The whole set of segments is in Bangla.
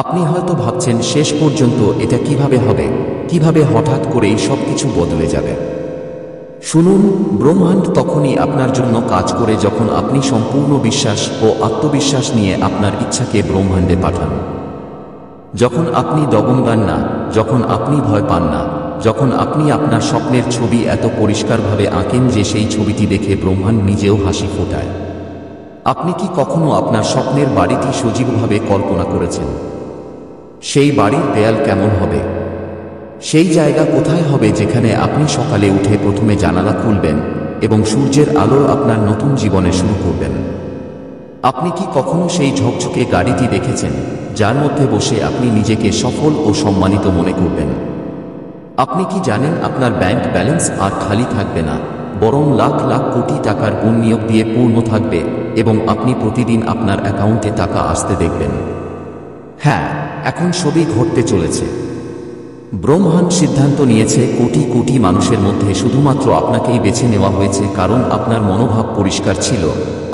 আপনি হয়তো ভাবছেন শেষ পর্যন্ত এটা কিভাবে হবে, কিভাবে হঠাৎ করেই সবকিছু বদলে যাবে। শুনুন, ব্রহ্মাণ্ড তখনই আপনার জন্য কাজ করে যখন আপনি সম্পূর্ণ বিশ্বাস ও আত্মবিশ্বাস নিয়ে আপনার ইচ্ছাকে ব্রহ্মাণ্ডে পাঠান। যখন আপনি ডগমগান না, যখন আপনি ভয় পান না, যখন আপনি আপনার স্বপ্নের ছবি এত পরিষ্কারভাবে আঁকেন যে সেই ছবিটি দেখে ব্রহ্মাণ্ড নিজেও হাসি ফোটায়। আপনি কি কখনো আপনার স্বপ্নের বাড়িটি সজীবভাবে কল্পনা করেছেন? সেই বাড়ির দেয়াল কেমন হবে? সেই জায়গা কোথায় হবে যেখানে আপনি সকালে উঠে প্রথমে জানালা খুলবেন এবং সূর্যের আলো আপনার নতুন জীবনে শুরু করবেন? আপনি কি কখনো সেই ঝকঝকে গাড়িটি দেখেছেন যার মধ্যে বসে আপনি নিজেকে সফল ও সম্মানিত মনে করবেন? আপনি কি জানেন আপনার ব্যাংক ব্যালেন্স আর খালি থাকবে না, বরং লাখ লাখ কোটি টাকার বিনিয়োগ দিয়ে পূর্ণ থাকবে এবং আপনি প্রতিদিন আপনার অ্যাকাউন্টে টাকা আসতে দেখবেন? হ্যাঁ, এখন সবই ঘটতে চলেছে। ব্রহ্মাণ্ড সিদ্ধান্ত নিয়েছে কোটি কোটি মানুষের মধ্যে শুধুমাত্র আপনাকেই বেছে নেওয়া হয়েছে, কারণ আপনার মনোভাব পরিষ্কার ছিল,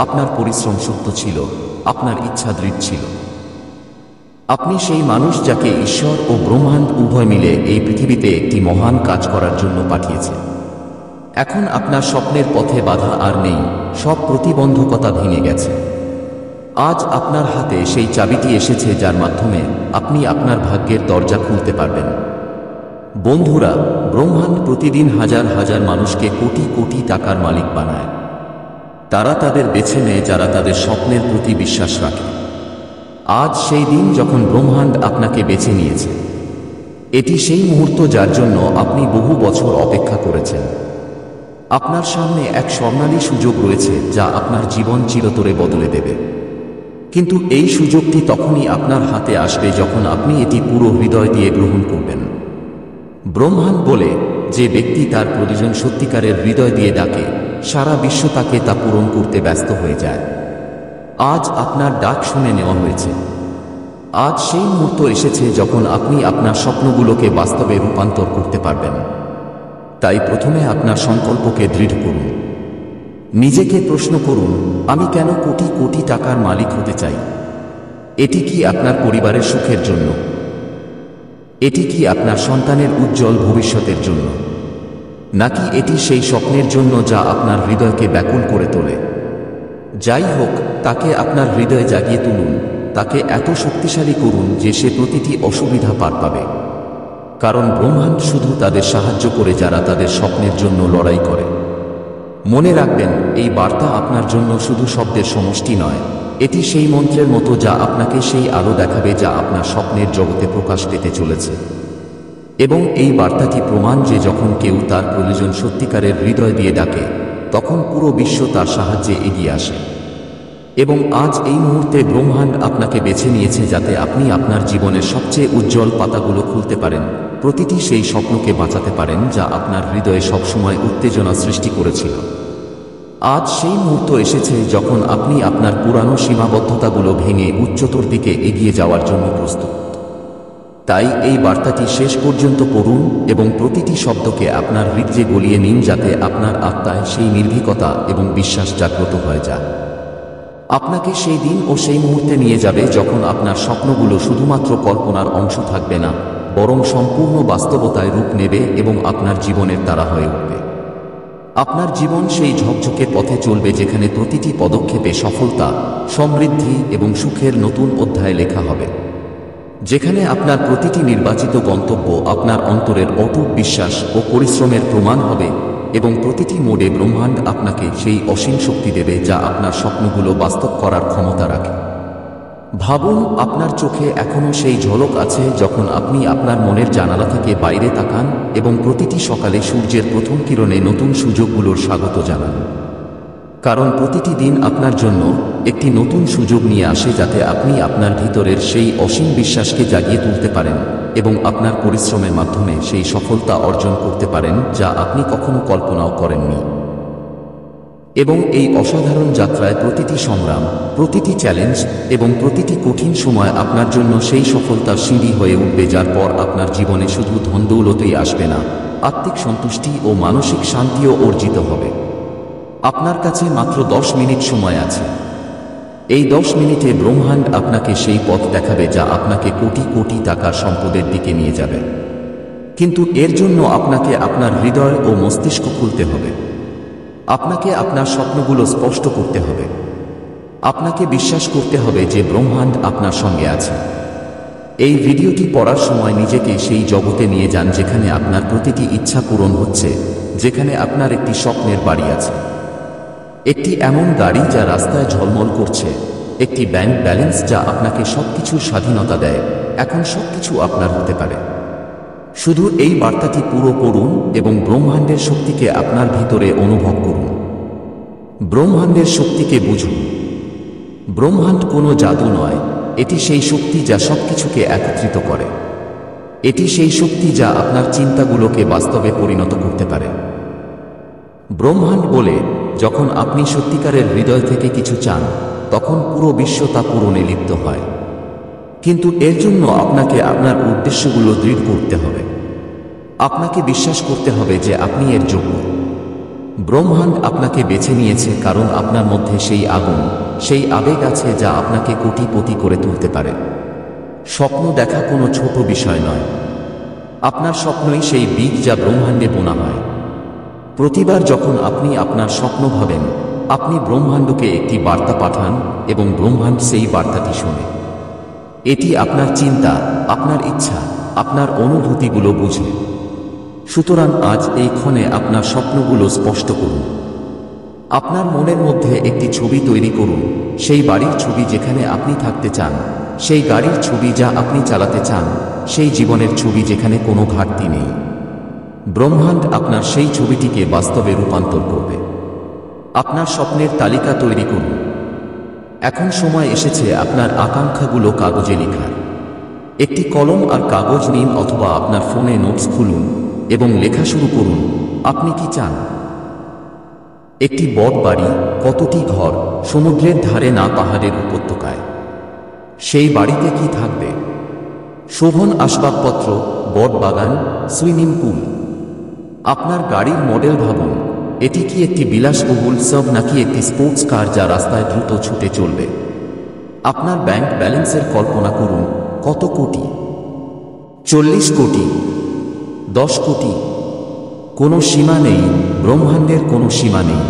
আপনার পরিশ্রম সত্য ছিল, আপনার ইচ্ছা দৃঢ় ছিল। আপনি সেই মানুষ যাকে ঈশ্বর ও ব্রহ্মাণ্ড উভয় মিলে এই পৃথিবীতে একটি মহান কাজ করার জন্য পাঠিয়েছে। এখন আপনার স্বপ্নের পথে বাধা আর নেই, সব প্রতিবন্ধকতা ভেঙে গেছে। আজ আপনার হাতে সেই চাবিটি এসেছে যার মাধ্যমে আপনি আপনার ভাগ্যের দরজা খুলতে পারবেন। বন্ধুরা, ব্রহ্মাণ্ড প্রতিদিন হাজার হাজার মানুষকে কোটি কোটি টাকার মালিক বানায়। তারা তাদের বেছে নেয় যারা তাদের স্বপ্নের প্রতি বিশ্বাস রাখে। আজ সেই দিন যখন ব্রহ্মাণ্ড আপনাকে বেছে নিয়েছে। এটি সেই মুহূর্ত যার জন্য আপনি বহু বছর অপেক্ষা করেছেন। আপনার সামনে এক স্বর্ণালী সুযোগ রয়েছে যা আপনার জীবন চিরতরে বদলে দেবে। কিন্তু এই সুযোগটি তখনই আপনার হাতে আসবে যখন আপনি এটি পুরো হৃদয় দিয়ে গ্রহণ করবেন। ব্রহ্মাণ্ড বলে, যে ব্যক্তি তার প্রয়োজন সত্যিকারের হৃদয় দিয়ে ডাকে, সারা বিশ্ব তাকে তা পূরণ করতে ব্যস্ত হয়ে যায়। আজ আপনার ডাক শুনে নেওয়া হয়েছে। আজ সেই মুহূর্ত এসেছে যখন আপনি আপনার স্বপ্নগুলোকে বাস্তবে রূপান্তর করতে পারবেন। তাই প্রথমে আপনার সংকল্পকে দৃঢ় করুন। নিজেকে প্রশ্ন করুন, আমি কেন কোটি কোটি টাকার মালিক হতে চাই? এটি কি আপনার পরিবারের সুখের জন্য? এটি কি আপনার সন্তানের উজ্জ্বল ভবিষ্যতের জন্য? নাকি এটি সেই স্বপ্নের জন্য যা আপনার হৃদয়কে ব্যাকুল করে তোলে? যাই হোক, তাকে আপনার হৃদয়ে জাগিয়ে তুলুন, তাকে এত শক্তিশালী করুন যে সে প্রতিটি অসুবিধা পার পাবে। কারণ ব্রহ্মাণ্ড শুধু তাদের সাহায্য করে যারা তাদের স্বপ্নের জন্য লড়াই করে। মনে রাখবেন, এই বার্তা আপনার জন্য শুধু শব্দের সমষ্টি নয়, এটি সেই মন্ত্রের মতো যা আপনাকে সেই আলো দেখাবে যা আপনার স্বপ্নের জগতে প্রকাশ পেতে চলেছে। এবং এই বার্তাটি প্রমাণ যে যখন কেউ তার প্রয়োজন সত্যিকারের হৃদয় দিয়ে ডাকে, তখন পুরো বিশ্ব তার সাহায্যে এগিয়ে আসে। এবং আজ এই মুহূর্তে ব্রহ্মাণ্ড আপনাকে বেছে নিয়েছে যাতে আপনি আপনার জীবনের সবচেয়ে উজ্জ্বল পাতাগুলো খুলতে পারেন, প্রতিটি সেই স্বপ্নকে বাঁচাতে পারেন যা আপনার হৃদয়ে সবসময় উত্তেজনা সৃষ্টি করেছিল। আজ সেই মুহূর্ত এসেছে যখন আপনি আপনার পুরানো সীমাবদ্ধতাগুলো ভেঙে উচ্চতর দিকে এগিয়ে যাওয়ার জন্য প্রস্তুত। তাই এই বার্তাটি শেষ পর্যন্ত পড়ুন এবং প্রতিটি শব্দকে আপনার হৃদয়ে গলিয়ে নিন যাতে আপনার আত্মায় সেই নির্ভীকতা এবং বিশ্বাস জাগ্রত হয়ে যায়। আপনাকে সেই দিন ও সেই মুহূর্তে নিয়ে যাবে যখন আপনার স্বপ্নগুলো শুধুমাত্র কল্পনার অংশ থাকবে না, বরং সম্পূর্ণ বাস্তবতায় রূপ নেবে এবং আপনার জীবনের দ্বারা হয়ে উঠবে। আপনার জীবন সেই ঝকঝকে পথে চলবে যেখানে প্রতিটি পদক্ষেপে সফলতা, সমৃদ্ধি এবং সুখের নতুন অধ্যায় লেখা হবে। যেখানে আপনার প্রতিটি নির্বাচিত গন্তব্য আপনার অন্তরের অটুট বিশ্বাস ও পরিশ্রমের প্রমাণ হবে এবং প্রতিটি মোড়ে ব্রহ্মাণ্ড আপনাকে সেই অসীম শক্তি দেবে যা আপনার স্বপ্নগুলো বাস্তব করার ক্ষমতা রাখে। ভাবুন, আপনার চোখে এখনও সেই ঝলক আছে যখন আপনি আপনার মনের জানালা থেকে বাইরে তাকান এবং প্রতিটি সকালে সূর্যের প্রথম কিরণে নতুন সুযোগগুলোর স্বাগত জানান। কারণ প্রতিটি দিন আপনার জন্য একটি নতুন সুযোগ নিয়ে আসে যাতে আপনি আপনার ভিতরের সেই অসীম বিশ্বাসকে জাগিয়ে তুলতে পারেন এবং আপনার পরিশ্রমের মাধ্যমে সেই সফলতা অর্জন করতে পারেন যা আপনি কখনো কল্পনাও করেননি। এবং এই অসাধারণ যাত্রায় প্রতিটি সংগ্রাম, প্রতিটি চ্যালেঞ্জ এবং প্রতিটি কঠিন সময় আপনার জন্য সেই সফলতার সিঁড়ি হয়ে উঠবে যার পর আপনার জীবনে শুধু ধনদৌলতই আসবে না, আত্মিক সন্তুষ্টি ও মানসিক শান্তিও অর্জিত হবে। আপনার কাছে মাত্র 10 মিনিট সময় আছে। এই 10 মিনিটে ব্রহ্মাণ্ড আপনাকে সেই পথ দেখাবে যা আপনাকে কোটি কোটি টাকার সম্পদের দিকে নিয়ে যাবে। কিন্তু এর জন্য আপনাকে আপনার হৃদয় ও মস্তিষ্ক খুলতে হবে। আপনাকে আপনার স্বপ্নগুলো স্পষ্ট করতে হবে। আপনাকে বিশ্বাস করতে হবে যে ব্রহ্মাণ্ড আপনার সঙ্গে আছে। এই ভিডিওটি পড়ার সময় নিজেকে সেই জগতে নিয়ে যান যেখানে আপনার প্রতিটি ইচ্ছা পূরণ হচ্ছে, যেখানে আপনার একটি স্বপ্নের বাড়ি আছে, একটি এমন গাড়ি যা রাস্তায় ঝলমল করছে, একটি ব্যাংক ব্যালেন্স যা আপনাকে সবকিছুর স্বাধীনতা দেয়। এখন সবকিছু আপনার হতে পারে। শুধু এই বার্তাটি পুরো পড়ুন এবং ব্রহ্মাণ্ডের শক্তিকে আপনার ভিতরে অনুভব করুন। ব্রহ্মাণ্ডের শক্তিকে বুঝুন। ব্রহ্মাণ্ড কোনো জাদু নয়, এটি সেই শক্তি যা সবকিছুকে একত্রিত করে। এটি সেই শক্তি যা আপনার চিন্তাগুলোকে বাস্তবে পরিণত করতে পারে। ব্রহ্মাণ্ড বলে, যখন আপনি সত্যিকারের হৃদয় থেকে কিছু চান, তখন পুরো বিশ্ব তা পূরণে লিপ্ত হয়। কিন্তু এর জন্য আপনাকে আপনার উদ্দেশ্যগুলো দৃঢ় করতে হবে। আপনাকে বিশ্বাস করতে হবে যে আপনি এর যোগ্য। ব্রহ্মাণ্ড আপনাকে বেছে নিয়েছে কারণ আপনার মধ্যে সেই আগুন, সেই আবেগ আছে যা আপনাকে কোটিপতি করে তুলতে পারে। স্বপ্ন দেখা কোনো ছোট বিষয় নয়। আপনার স্বপ্নই সেই বীজ যা ব্রহ্মাণ্ডে বোনা হয়। প্রতিবার যখন আপনি আপনার স্বপ্ন ভাবেন, আপনি ব্রহ্মাণ্ডকে একটি বার্তা পাঠান এবং ব্রহ্মাণ্ড সেই বার্তাটি শোনে। এটি আপনার চিন্তা, আপনার ইচ্ছা, আপনার অনুভূতিগুলো বুঝে। সুতরাং আজ এই ক্ষণে আপনার স্বপ্নগুলো স্পষ্ট করুন। আপনার মনের মধ্যে একটি ছবি তৈরি করুন, সেই বাড়ির ছবি যেখানে আপনি থাকতে চান, সেই গাড়ির ছবি যা আপনি চালাতে চান, সেই জীবনের ছবি যেখানে কোনো ঘাটতি নেই। ব্রহ্মাণ্ড আপনার সেই ছবিটিকে বাস্তবে রূপান্তর করবে। আপনার স্বপ্নের তালিকা তৈরি করুন। এখন সময় এসেছে আপনার আকাঙ্ক্ষাগুলো কাগজে লেখার। একটি কলম আর কাগজ নিন অথবা আপনার ফোনে নোটস খুলুন এবং লেখা শুরু করুন। আপনি কি চান? একটি বড় বাড়ি, কতটি ঘর, সমুদ্রের ধারে না পাহাড়ের উপত্যকায়? সেই বাড়িতে কি থাকবে? শোভন আসবাবপত্র, বড় বাগান, সুইমিং পুল। আপনার গাড়ির মডেল ভাবুন। এটি কি একটি বিলাসবহুল সাব নাকি একটি স্পোর্টস কার যা রাস্তায় দ্রুত ছুটে চলবে? আপনার ব্যাংক ব্যালেন্সের কল্পনা করুন। কত কোটি? 40 কোটি? 10 কোটি? কোনো সীমা নেই। ব্রহ্মাণ্ডের কোনো সীমা নেই।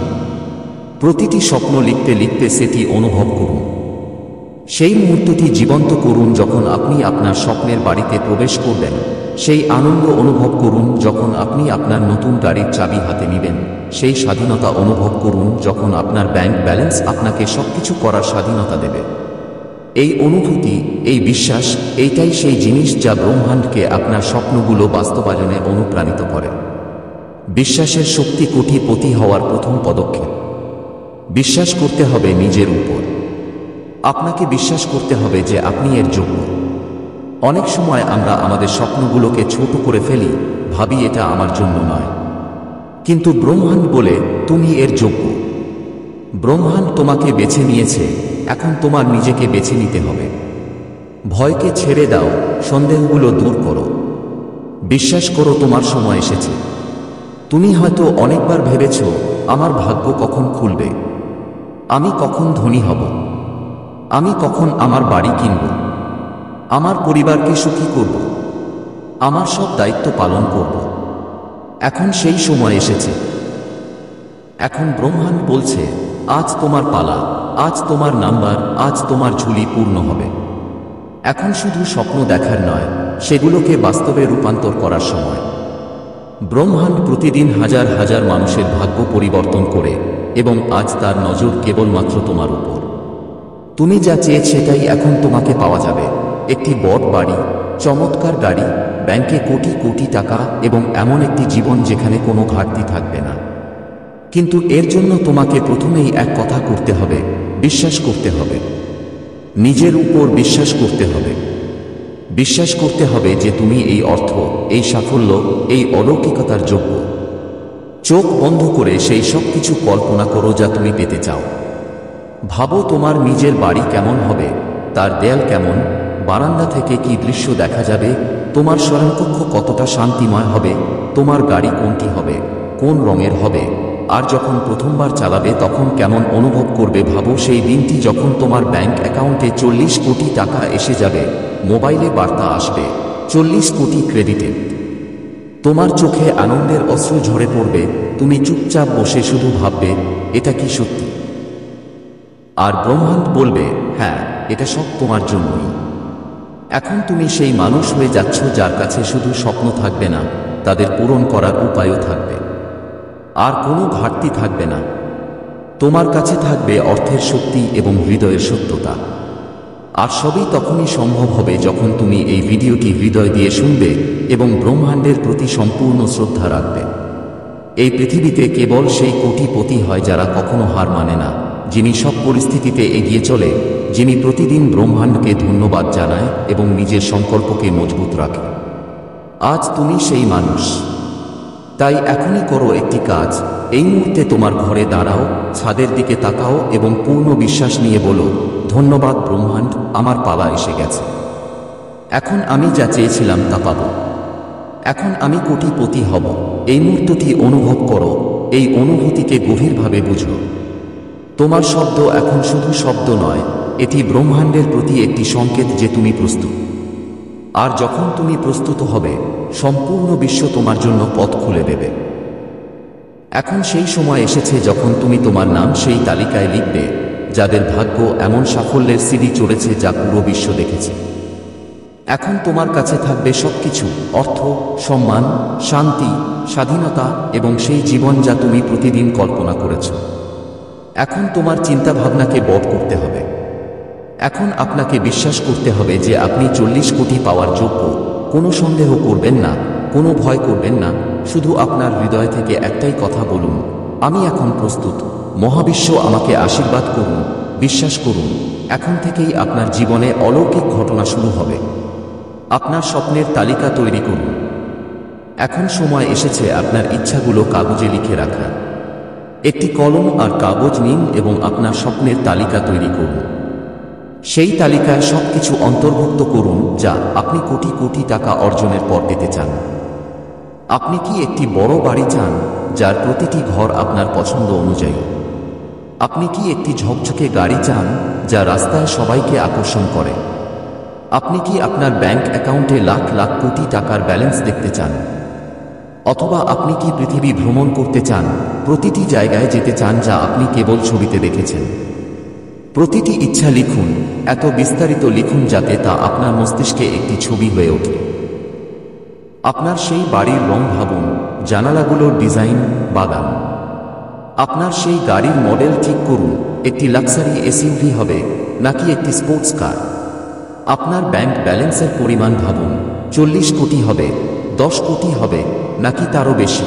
প্রতিটি স্বপ্ন লিখতে লিখতে সেটি অনুভব করুন। সেই মুহূর্তটি জীবন্ত করুন যখন আপনি আপনার স্বপ্নের বাড়িতে প্রবেশ করবেন। সেই আনন্দ অনুভব করুন যখন আপনি আপনার নতুন গাড়ির চাবি হাতে নেবেন। সেই স্বাধীনতা অনুভব করুন যখন আপনার ব্যাংক ব্যালেন্স আপনাকে সবকিছু করার স্বাধীনতা দেবে। এই অনুভূতি, এই বিশ্বাস, এইটাই সেই জিনিস যা ব্রহ্মাণ্ডকে আপনার স্বপ্নগুলো বাস্তবায়নে অনুপ্রাণিত করে। বিশ্বাসের শক্তি কোটিপতি হওয়ার প্রথম পদক্ষেপ। বিশ্বাস করতে হবে নিজের উপর। আপনাকে বিশ্বাস করতে হবে যে আপনি এর যোগ্য। অনেক সময় আমরা আমাদের স্বপ্নগুলোকে ছোট করে ফেলি, ভাবি এটা আমার জন্য নয়। কিন্তু ব্রহ্মাণ্ড বলে, তুমি এর যোগ্য। ব্রহ্মাণ্ড তোমাকে বেছে নিয়েছে, এখন তোমার নিজেকে বেছে নিতে হবে। ভয়কে ছেড়ে দাও, সন্দেহগুলো দূর করো। বিশ্বাস করো তোমার সময় এসেছে। তুমি হয়তো অনেকবার ভেবেছ, আমার ভাগ্য কখন খুলবে, আমি কখন ধনী হব, আমি কখন আমার বাড়ি কিনব, আমার পরিবারকে সুখী করব, আমার সব দায়িত্ব পালন করব। এখন সেই সময় এসেছে। এখন ব্রহ্মাণ্ড বলছে, আজ তোমার পালা, আজ তোমার নাম্বার, আজ তোমার ঝুলি পূর্ণ হবে। এখন শুধু স্বপ্ন দেখার নয়, সেগুলোকে বাস্তবে রূপান্তর করার সময়। ব্রহ্মাণ্ড প্রতিদিন হাজার হাজার মানুষের ভাগ্য পরিবর্তন করে এবং আজ তার নজর কেবলমাত্র তোমার উপর। তুমি যা চেয়েছ সেটাই এখন তোমাকে পাওয়া যাবে। একটি বড় বাড়ি, চমৎকার গাড়ি, ব্যাংকে কোটি কোটি টাকা এবং এমন একটি জীবন যেখানে কোনো ঘাটতি থাকবে না। কিন্তু এর জন্য তোমাকে প্রথমেই এক কথা করতে হবে, বিশ্বাস করতে হবে। নিজের উপর বিশ্বাস করতে হবে। বিশ্বাস করতে হবে যে তুমি এই অর্থ, এই সাফল্য, এই অলৌকিকতার যোগ্য। চোখ বন্ধ করে সেই সব কিছু কল্পনা করো যা তুমি পেতে চাও। ভাবো তোমার নিজের বাড়ি কেমন হবে, তার দেয়াল কেমন, বারান্দা থেকে কি দৃশ্য দেখা যাবে, তোমার শয়নকক্ষ কতটা শান্তিময় হবে, তোমার গাড়ি কোনটি হবে, কোন রঙের হবে, আর যখন প্রথমবার চালাবে তখন কেমন অনুভব করবে ভাবো। সেই দিনটি যখন তোমার ব্যাংক অ্যাকাউন্টে 40 কোটি টাকা এসে যাবে, মোবাইলে বার্তা আসবে 40 কোটি ক্রেডিটেড। তোমার চোখে আনন্দের অশ্রু ঝরে পড়বে, তুমি চুপচাপ বসে শুধু ভাববে এটা কি সত্যি? আর ব্রহ্মাণ্ড বলবে হ্যাঁ, এটা সব তোমার জন্যই। এখন তুমি সেই মানুষ হয়ে যাচ্ছ যার কাছে শুধু স্বপ্ন থাকবে না, তাদের পূরণ করার উপায়ও থাকবে। আর কোনো ঘাটতি থাকবে না। তোমার কাছে থাকবে অর্থের শক্তি এবং হৃদয়ের সত্যতা। আর সবই তখনই সম্ভব হবে যখন তুমি এই ভিডিওটি হৃদয় দিয়ে শুনবে এবং ব্রহ্মাণ্ডের প্রতি সম্পূর্ণ শ্রদ্ধা রাখবে। এই পৃথিবীতে কেবল সেই কোটিপতি হয় যারা কখনো হার মানে না, যিনি সব পরিস্থিতিতে এগিয়ে চলে, যিনি প্রতিদিন ব্রহ্মাণ্ডকে ধন্যবাদ জানায় এবং নিজের সংকল্পকে মজবুত রাখে। আজ তুমি সেই মানুষ। তাই এখনই করো একটি কাজ। এই মুহূর্তে তোমার ঘরে দাঁড়াও, ছাদের দিকে তাকাও এবং পূর্ণ বিশ্বাস নিয়ে বলো, ধন্যবাদ ব্রহ্মাণ্ড, আমার পালা এসে গেছে। এখন আমি যা চেয়েছিলাম তা পাব। এখন আমি কোটিপতি হব। এই মুহূর্তটি অনুভব করো, এই অনুভূতিকে গভীরভাবে বুঝো। তোমার শব্দ এখন শুধু শব্দ নয়, এটি ব্রহ্মাণ্ডের প্রতি একটি সংকেত যে তুমি প্রস্তুত। আর যখন তুমি প্রস্তুত হবে, সম্পূর্ণ বিশ্ব তোমার জন্য পথ খুলে দেবে। এখন সেই সময় এসেছে যখন তুমি তোমার নাম সেই তালিকায় লিখবে যাদের ভাগ্য এমন সাফল্যের সিঁড়ি চড়েছে যা পুরো বিশ্ব দেখেছে। এখন তোমার কাছে থাকবে সবকিছু, অর্থ, সম্মান, শান্তি, স্বাধীনতা এবং সেই জীবন যা তুমি প্রতিদিন কল্পনা করেছ। এখন তোমার চিন্তা ভাবনাকে বড় করতে হবে। এখন আপনাকে বিশ্বাস করতে হবে যে আপনি 40 কোটি পাওয়ার যোগ্য। কোনো সন্দেহ করবেন না, কোনো ভয় করবেন না, শুধু আপনার হৃদয় থেকে একটাই কথা বলুন, আমি এখন প্রস্তুত। মহাবিশ্ব আমাকে আশীর্বাদ করুন। বিশ্বাস করুন, এখন থেকেই আপনার জীবনে অলৌকিক ঘটনা শুরু হবে। আপনার স্বপ্নের তালিকা তৈরি করুন। এখন সময় এসেছে আপনার ইচ্ছাগুলো কাগজে লিখে রাখার। একটি কলম আর কাগজ নিন এবং আপনার স্বপ্নের তালিকা তৈরি করুন। সেই তালিকায় সবকিছু অন্তর্ভুক্ত করুন যা আপনি কোটি কোটি টাকা অর্জনের পর পেতে চান। আপনি কি একটি বড় বাড়ি চান যার প্রতিটি ঘর আপনার পছন্দ অনুযায়ী? আপনি কি একটি ঝকঝকে গাড়ি চান যা রাস্তায় সবাইকে আকর্ষণ করে? আপনি কি আপনার ব্যাংক অ্যাকাউন্টে লাখ লাখ কোটি টাকার ব্যালেন্স দেখতে চান? অথবা আপনি কি পৃথিবী ভ্রমণ করতে চান, প্রতিটি জায়গায় যেতে চান যা আপনি কেবল ছবিতে দেখেছেন? প্রতিটি ইচ্ছা লিখুন, এত বিস্তারিত লিখুন যাতে তা আপনার মস্তিষ্কে একটি ছবি হয়ে ওঠে। আপনার সেই বাড়ির রং ভাবুন, জানালাগুলোর ডিজাইন, বাগান। আপনার সেই গাড়ির মডেল ঠিক করুন, একটি লাক্সারি এসইউভি হবে নাকি একটি স্পোর্টস কার। আপনার ব্যাংক ব্যালেন্সের পরিমাণ ভাবুন, 40 কোটি হবে, 10 কোটি হবে নাকি তারও বেশি।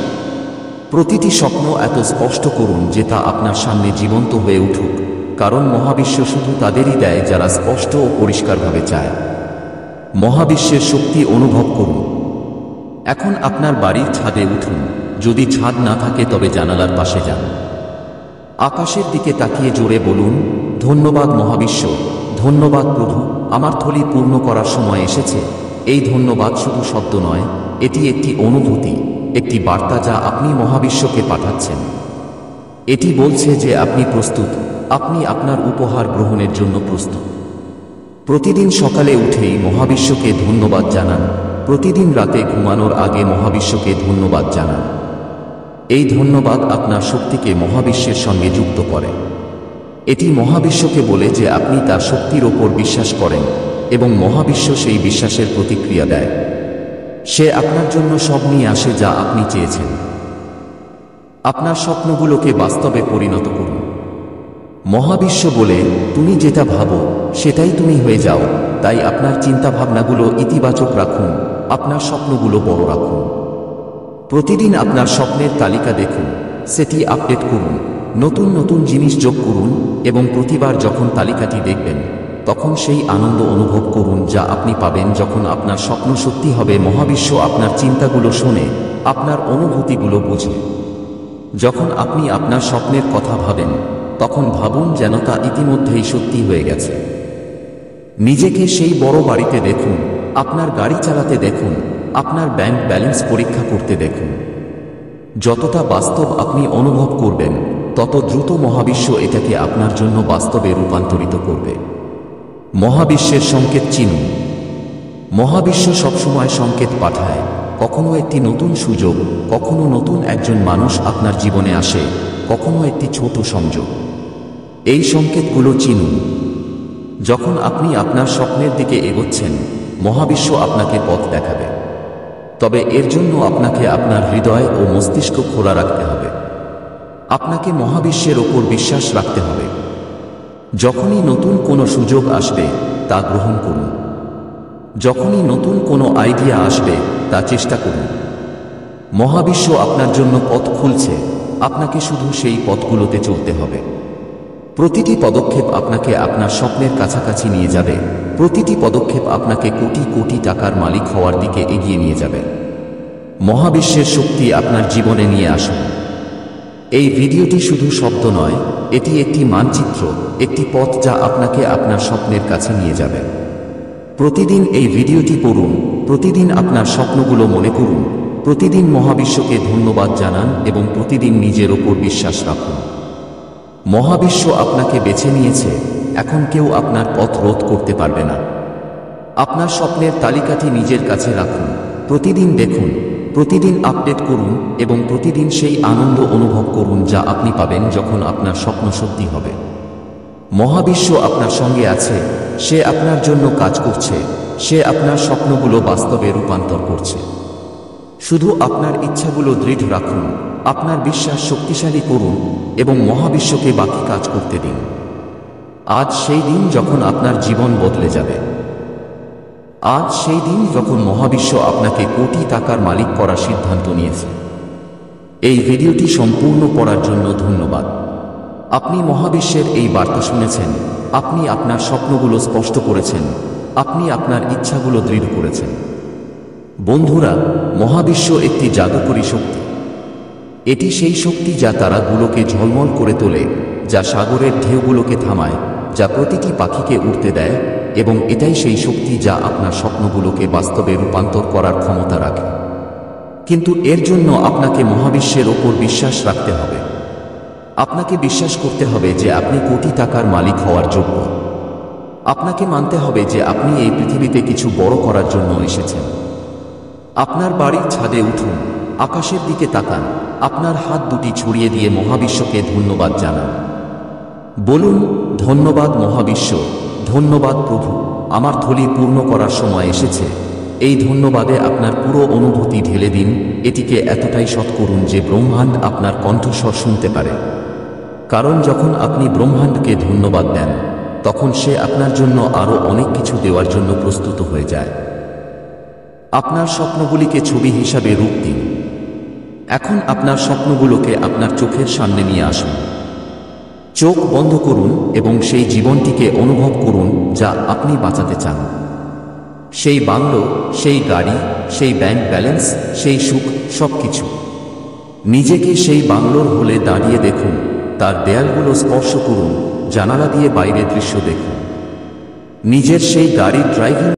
প্রতিটি স্বপ্ন এত স্পষ্ট করুন যে তা আপনার সামনে জীবন্ত হয়ে উঠুক, কারণ মহাবিশ্ব শুধু তাদেরই দেয় যারা স্পষ্ট ও পরিষ্কারভাবে চায়। মহাবিশ্বের শক্তি অনুভব করুন। এখন আপনার বাড়ির ছাদে উঠুন, যদি ছাদ না থাকে তবে জানালার পাশে যান। আকাশের দিকে তাকিয়ে জোরে বলুন, ধন্যবাদ মহাবিশ্ব, ধন্যবাদ প্রভু, আমার থলি পূর্ণ করার সময় এসেছে। এই ধন্যবাদ শুধু শব্দ নয়, এটি একটি অনুভূতি, একটি বার্তা যা আপনি মহাবিশ্বকে পাঠাচ্ছেন। এটি বলছে যে আপনি প্রস্তুত, আপনি আপনার উপহার গ্রহণের জন্য প্রস্তুত। প্রতিদিন সকালে উঠেই মহাবিশ্বকে ধন্যবাদ জানান, প্রতিদিন রাতে ঘুমানোর আগে মহাবিশ্বকে ধন্যবাদ জানান। এই ধন্যবাদ আপনার শক্তিকে মহাবিশ্বের সঙ্গে যুক্ত করে। এটি মহাবিশ্বকে বলে যে আপনি তার শক্তির ওপর বিশ্বাস করেন এবং মহাবিশ্ব সেই বিশ্বাসের প্রতিক্রিয়া দেয়। সে আপনার জন্য সব নিয়ে আসে যা আপনি চেয়েছেন। আপনার স্বপ্নগুলোকে বাস্তবে পরিণত করুন। মহাবিশ্ব বলে, তুমি যেটা ভাবো সেটাই তুমি হয়ে যাও। তাই আপনার চিন্তাভাবনাগুলো ইতিবাচক রাখুন, আপনার স্বপ্নগুলো বড় রাখুন। প্রতিদিন আপনার স্বপ্নের তালিকা দেখুন, সেটি আপডেট করুন, নতুন নতুন জিনিস যোগ করুন এবং প্রতিবার যখন তালিকাটি দেখবেন তখন সেই আনন্দ অনুভব করুন যা আপনি পাবেন যখন আপনার স্বপ্ন সত্যি হবে। মহাবিশ্ব আপনার চিন্তাগুলো শোনে, আপনার অনুভূতিগুলো বুঝে। যখন আপনি আপনার স্বপ্নের কথা ভাবেন তখন ভাবুন যেন তা ইতিমধ্যেই সত্যি হয়ে গেছে। নিজেকে সেই বড় বাড়িতে দেখুন, আপনার গাড়ি চালাতে দেখুন, আপনার ব্যাংক ব্যালেন্স পরীক্ষা করতে দেখুন। যতটা বাস্তব আপনি অনুভব করবেন, তত দ্রুত মহাবিশ্ব এটাকে আপনার জন্য বাস্তবে রূপান্তরিত করবে। মহাবিশ্বের সংকেত চিনুন। মহাবিশ্ব সবসময় সংকেত পাঠায়। কখনো একটি নতুন সুযোগ, কখনো নতুন একজন মানুষ আপনার জীবনে আসে, কখনো একটি ছোট সংযোগ। এই সংকেতগুলো চিনুন। যখন আপনি আপনার স্বপ্নের দিকে এগোচ্ছেন, মহাবিশ্ব আপনাকে পথ দেখাবে। তবে এর জন্য আপনাকে আপনার হৃদয় ও মস্তিষ্ক খোলা রাখতে হবে। আপনাকে মহাবিশ্বের ওপর বিশ্বাস রাখতে হবে। যখনই নতুন কোনো সুযোগ আসবে, তা গ্রহণ করুন। যখনই নতুন কোনো আইডিয়া আসবে, তা চেষ্টা করুন। মহাবিশ্ব আপনার জন্য পথ খুলছে, আপনাকে শুধু সেই পথগুলোতে চলতে হবে। প্রতিটি পদক্ষেপ আপনাকে আপনার স্বপ্নের কাছাকাছি নিয়ে যাবে। প্রতিটি পদক্ষেপ আপনাকে কোটি কোটি টাকার মালিক হওয়ার দিকে এগিয়ে নিয়ে যাবে। মহাবিশ্বের শক্তি আপনার জীবনে নিয়ে আসুন। এই ভিডিওটি শুধু শব্দ নয়, এটি একটি মানচিত্র, একটি পথ যা আপনাকে আপনার স্বপ্নের কাছে নিয়ে যাবে। প্রতিদিন এই ভিডিওটি পড়ুন, প্রতিদিন আপনার স্বপ্নগুলো মনে করুন, প্রতিদিন মহাবিশ্বকে ধন্যবাদ জানান এবং প্রতিদিন নিজের ওপর বিশ্বাস রাখুন। মহাবিশ্ব আপনাকে বেছে নিয়েছে, এখন কেউ আপনার পথ রোধ করতে পারবে না। আপনার স্বপ্নের তালিকাটি নিজের কাছে রাখুন। প্রতিদিন দেখুন, প্রতিদিন আপডেট করুন এবং প্রতিদিন সেই আনন্দ অনুভব করুন যা আপনি পাবেন যখন আপনার স্বপ্ন সত্যি হবে। মহাবিশ্ব আপনার সঙ্গে আছে, সে আপনার জন্য কাজ করছে, সে আপনার স্বপ্নগুলো বাস্তবে রূপান্তর করছে। শুধু আপনার ইচ্ছাগুলো দৃঢ় রাখুন, আপনার বিশ্বাস শক্তিশালী করুন এবং মহাবিশ্বকে বাকি কাজ করতে দিন। আজ সেই দিন যখন আপনার জীবন বদলে যাবে। আজ সেই দিন যখন মহাবিশ্ব আপনাকে কোটি টাকার মালিক করার সিদ্ধান্ত নিয়েছে। এই ভিডিওটি সম্পূর্ণ পড়ার জন্য ধন্যবাদ। আপনি মহাবিশ্বের এই বার্তা শুনেছেন, আপনি আপনার স্বপ্নগুলো স্পষ্ট করেছেন, আপনি আপনার ইচ্ছাগুলো দৃঢ় করেছেন। বন্ধুরা, মহাবিশ্ব একটি জাদুকরী শক্তি। এটি সেই শক্তি যা তারাগুলোকে ঝলমল করে তোলে, যা সাগরের ঢেউগুলোকে থামায়, যা প্রতিটি পাখিকে উড়তে দেয়, এবং এটাই সেই শক্তি যা আপনার স্বপ্নগুলোকে বাস্তবে রূপান্তর করার ক্ষমতা রাখে। কিন্তু এর জন্য আপনাকে মহাবিশ্বের ওপর বিশ্বাস রাখতে হবে। আপনাকে বিশ্বাস করতে হবে যে আপনি কোটি টাকার মালিক হওয়ার যোগ্য। আপনাকে মানতে হবে যে আপনি এই পৃথিবীতে কিছু বড় করার জন্য এসেছেন। আপনার বাড়ির ছাদে উঠুন, আকাশের দিকে তাকান, আপনার হাত দুটি ছড়িয়ে দিয়ে মহাবিশ্বকে ধন্যবাদ জানান। বলুন, ধন্যবাদ মহাবিশ্ব, ধন্যবাদ প্রভু, আমার থলি পূর্ণ করার সময় এসেছে। এই ধন্যবাদে আপনার পুরো অনুভূতি ঢেলে দিন, এটিকে এতটাই সৎ করুন যে ব্রহ্মাণ্ড আপনার কণ্ঠস্বর শুনতে পারে। কারণ যখন আপনি ব্রহ্মাণ্ডকে ধন্যবাদ দেন, তখন সে আপনার জন্য আরও অনেক কিছু দেওয়ার জন্য প্রস্তুত হয়ে যায়। আপনার স্বপ্নগুলিকে ছবি হিসাবে রূপ দিন। এখন আপনার স্বপ্নগুলোকে আপনার চোখের সামনে নিয়ে আসুন। চোখ বন্ধ করুন এবং সেই জীবনটিকে অনুভব করুন যা আপনি বাঁচাতে চান। সেই বাংলো, সেই গাড়ি, সেই ব্যাংক ব্যালেন্স, সেই সুখ, সবকিছু। নিজেকে সেই বাংলোর হলে দাঁড়িয়ে দেখুন, তার দেয়ালগুলো স্পর্শ করুন, জানালা দিয়ে বাইরের দৃশ্য দেখুন। নিজের সেই গাড়ির ড্রাইভিং